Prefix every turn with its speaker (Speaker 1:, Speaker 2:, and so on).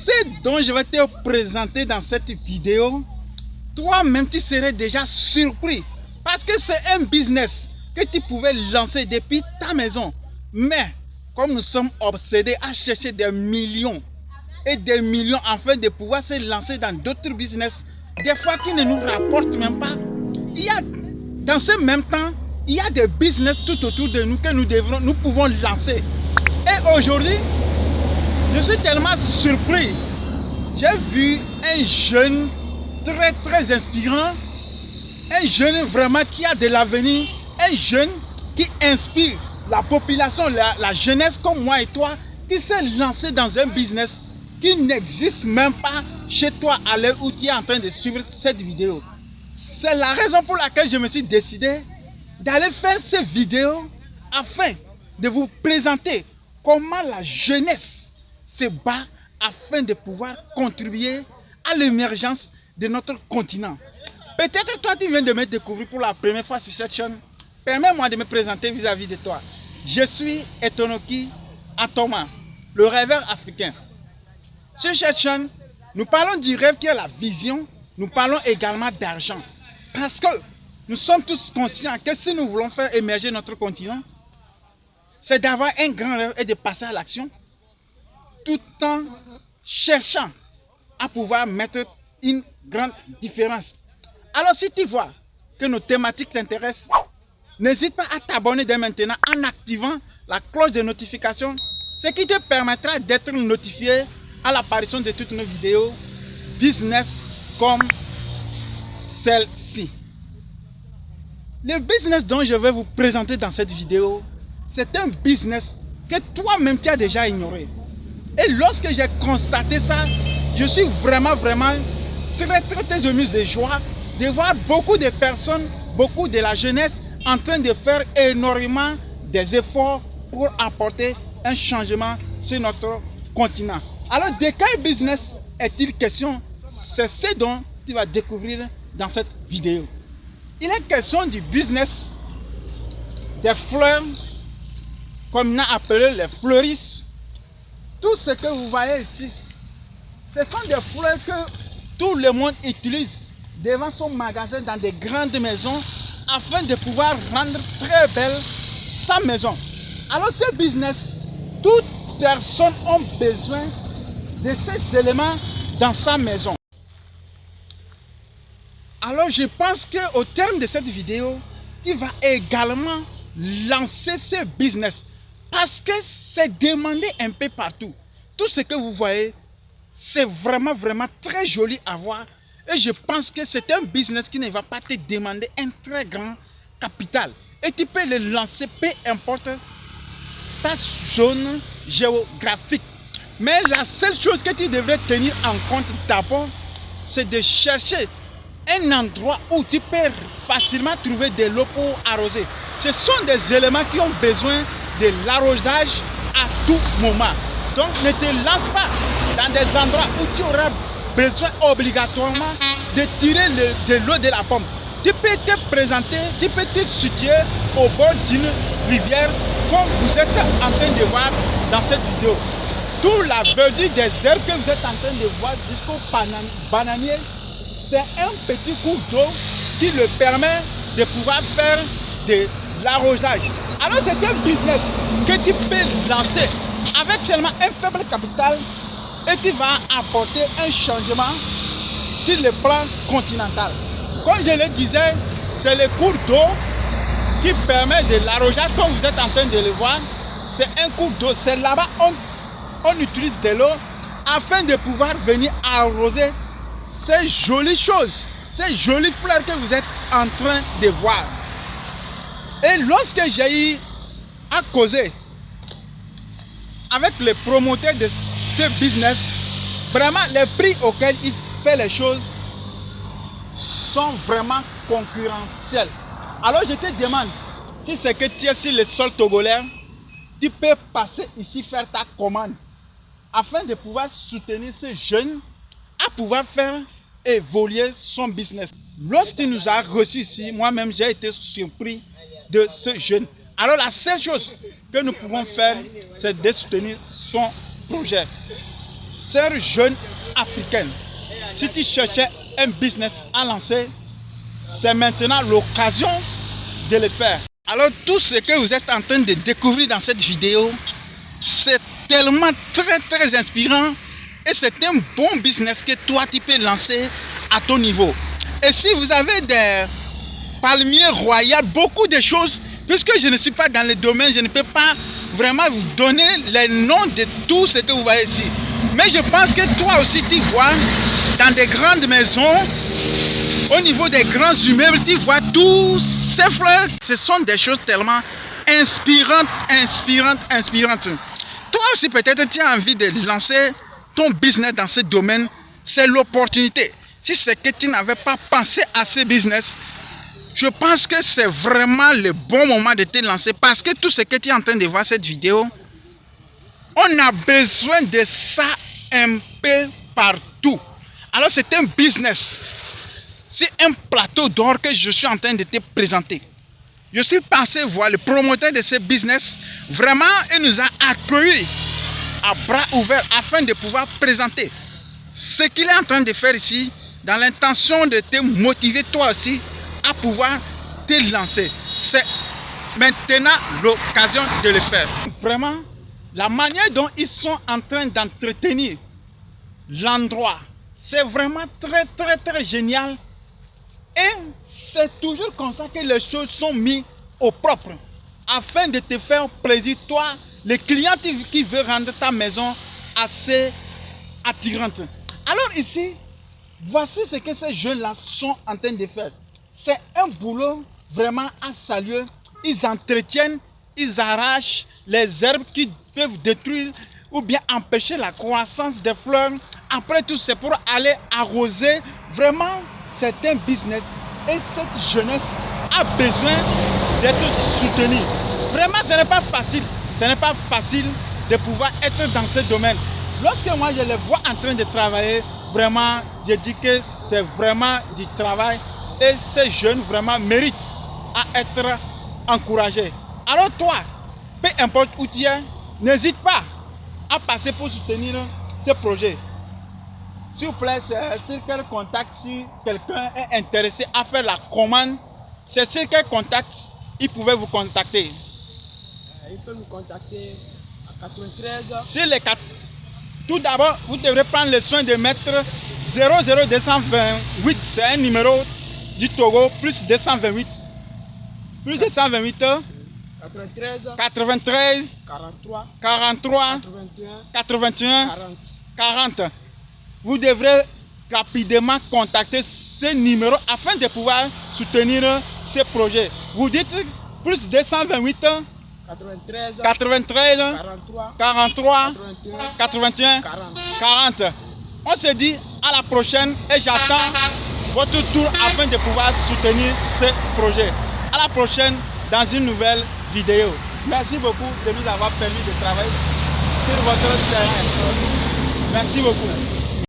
Speaker 1: Ce dont je vais te présenter dans cette vidéo, toi-même tu serais déjà surpris parce que c'est un business que tu pouvais lancer depuis ta maison. Mais comme nous sommes obsédés à chercher des millions et des millions afin de pouvoir se lancer dans d'autres business, des fois qui ne nous rapportent même pas, dans ce même temps, il y a des business tout autour de nous que nous pouvons lancer. Et aujourd'hui, je suis tellement surpris. J'ai vu un jeune très inspirant, un jeune vraiment qui a de l'avenir, un jeune qui inspire la population, la jeunesse comme moi et toi, qui s'est lancé dans un business qui n'existe même pas chez toi à l'heure où tu es en train de suivre cette vidéo. C'est la raison pour laquelle je me suis décidé d'aller faire cette vidéo afin de vous présenter comment la jeunesse se bat afin de pouvoir contribuer à l'émergence de notre continent. Peut-être toi tu viens de me découvrir pour la première fois sur cette chaîne. Permets-moi de me présenter vis-à-vis de toi. Je suis Etonoki Atoma, le rêveur africain. Sur cette chaîne, nous parlons du rêve qui est la vision. Nous parlons également d'argent. Parce que nous sommes tous conscients que si nous voulons faire émerger notre continent, c'est d'avoir un grand rêve et de passer à l'action, tout en cherchant à pouvoir mettre une grande différence. Alors si tu vois que nos thématiques t'intéressent, n'hésite pas à t'abonner dès maintenant en activant la cloche de notification, ce qui te permettra d'être notifié à l'apparition de toutes nos vidéos business comme celle-ci. Le business dont je vais vous présenter dans cette vidéo, c'est un business que toi-même tu as déjà ignoré. Et lorsque j'ai constaté ça, je suis vraiment très ému de joie de voir beaucoup de personnes, beaucoup de la jeunesse en train de faire énormément des efforts pour apporter un changement sur notre continent. Alors de quel business est-il question? C'est ce dont tu vas découvrir dans cette vidéo. Il est question du business des fleurs, comme on a appelé les fleuristes. Tout ce que vous voyez ici, ce sont des fleurs que tout le monde utilise devant son magasin dans des grandes maisons afin de pouvoir rendre très belle sa maison. Alors ce business, toute personne a besoin de ces éléments dans sa maison. Alors je pense qu'au terme de cette vidéo, tu vas également lancer ce business parce que c'est demandé un peu partout. Tout ce que vous voyez, c'est vraiment très joli à voir. Et je pense que c'est un business qui ne va pas te demander un très grand capital. Et tu peux le lancer, peu importe ta zone géographique. Mais la seule chose que tu devrais tenir en compte d'abord, c'est de chercher un endroit où tu peux facilement trouver de l'eau pour arroser. Ce sont des éléments qui ont besoin de l'arrosage à tout moment. Donc ne te lance pas dans des endroits où tu auras besoin obligatoirement de tirer de l'eau de la pompe. Tu peux te présenter, tu peux te situer au bord d'une rivière comme vous êtes en train de voir dans cette vidéo. Tout la verdure des herbes que vous êtes en train de voir jusqu'au bananier, c'est un petit cours d'eau qui le permet de pouvoir faire de l'arrosage. Alors c'est un business que tu peux lancer avec seulement un faible capital et qui va apporter un changement sur le plan continental. Comme je le disais, c'est le cours d'eau qui permet de l'arrosage comme vous êtes en train de le voir. C'est un cours d'eau, c'est là-bas on utilise de l'eau afin de pouvoir venir arroser ces jolies choses, ces jolies fleurs que vous êtes en train de voir. Et lorsque j'ai eu à causer avec les promoteurs de ce business, vraiment les prix auxquels il fait les choses sont vraiment concurrentiels. Alors je te demande, si c'est que tu es sur le sol togolais, tu peux passer ici faire ta commande afin de pouvoir soutenir ce jeune à pouvoir faire évoluer son business. Lorsqu'il nous a reçus ici, moi-même j'ai été surpris de ce jeune. Alors la seule chose que nous pouvons faire, c'est de soutenir son projet. sœur jeune africaine, si tu cherchais un business à lancer, c'est maintenant l'occasion de le faire. Alors tout ce que vous êtes en train de découvrir dans cette vidéo, c'est tellement très inspirant et c'est un bon business que toi tu peux lancer à ton niveau. Et si vous avez des palmiers royaux, beaucoup de choses, puisque je ne suis pas dans le domaine, je ne peux pas vraiment vous donner les noms de tout ce que vous voyez ici. Mais je pense que toi aussi tu vois dans des grandes maisons, au niveau des grands immeubles, tu vois tous ces fleurs. Ce sont des choses tellement inspirantes. Toi aussi peut-être tu as envie de lancer ton business dans ce domaine, c'est l'opportunité. Si c'est que tu n'avais pas pensé à ce business, je pense que c'est vraiment le bon moment de te lancer, parce que tout ce que tu es en train de voir cette vidéo, on a besoin de ça un peu partout. Alors c'est un business. C'est un plateau d'or que je suis en train de te présenter. Je suis passé voir le promoteur de ce business. Vraiment, il nous a accueillis à bras ouverts afin de pouvoir présenter ce qu'il est en train de faire ici, dans l'intention de te motiver toi aussi à pouvoir te lancer. C'est maintenant l'occasion de le faire. Vraiment, la manière dont ils sont en train d'entretenir l'endroit, c'est vraiment très génial. Et c'est toujours comme ça que les choses sont mises au propre, afin de te faire plaisir, toi, le client qui veut rendre ta maison assez attirante. Alors ici, voici ce que ces jeunes-là sont en train de faire. C'est un boulot vraiment à saluer. Ils entretiennent, ils arrachent les herbes qui peuvent détruire ou bien empêcher la croissance des fleurs. Après tout, c'est pour aller arroser. Vraiment, c'est un business et cette jeunesse a besoin d'être soutenue. Vraiment, ce n'est pas facile. Ce n'est pas facile de pouvoir être dans ce domaine. Lorsque moi je les vois en train de travailler, vraiment, je dis que c'est vraiment du travail et ces jeunes vraiment méritent à être encouragés. Alors toi, peu importe où tu es, n'hésite pas à passer pour soutenir ce projet. S'il vous plaît, c'est sur quel contact, si quelqu'un est intéressé à faire la commande, c'est sur quel contact il pouvait vous contacter?
Speaker 2: Il peut nous contacter à 93.
Speaker 1: Sur les 4. Tout d'abord, vous devrez prendre le soin de mettre 00228, c'est un numéro du Togo, plus 228. Plus 228. 93
Speaker 2: 43
Speaker 1: 81
Speaker 2: 40.
Speaker 1: 40. Vous devrez rapidement contacter ce numéro afin de pouvoir soutenir ce projet. Vous dites plus 228
Speaker 2: 93
Speaker 1: 43 81 40. On se dit à la prochaine et j'attends votre tour afin de pouvoir soutenir ce projet. À la prochaine dans une nouvelle vidéo. Merci beaucoup de nous avoir permis de travailler sur votre terrain. Merci beaucoup.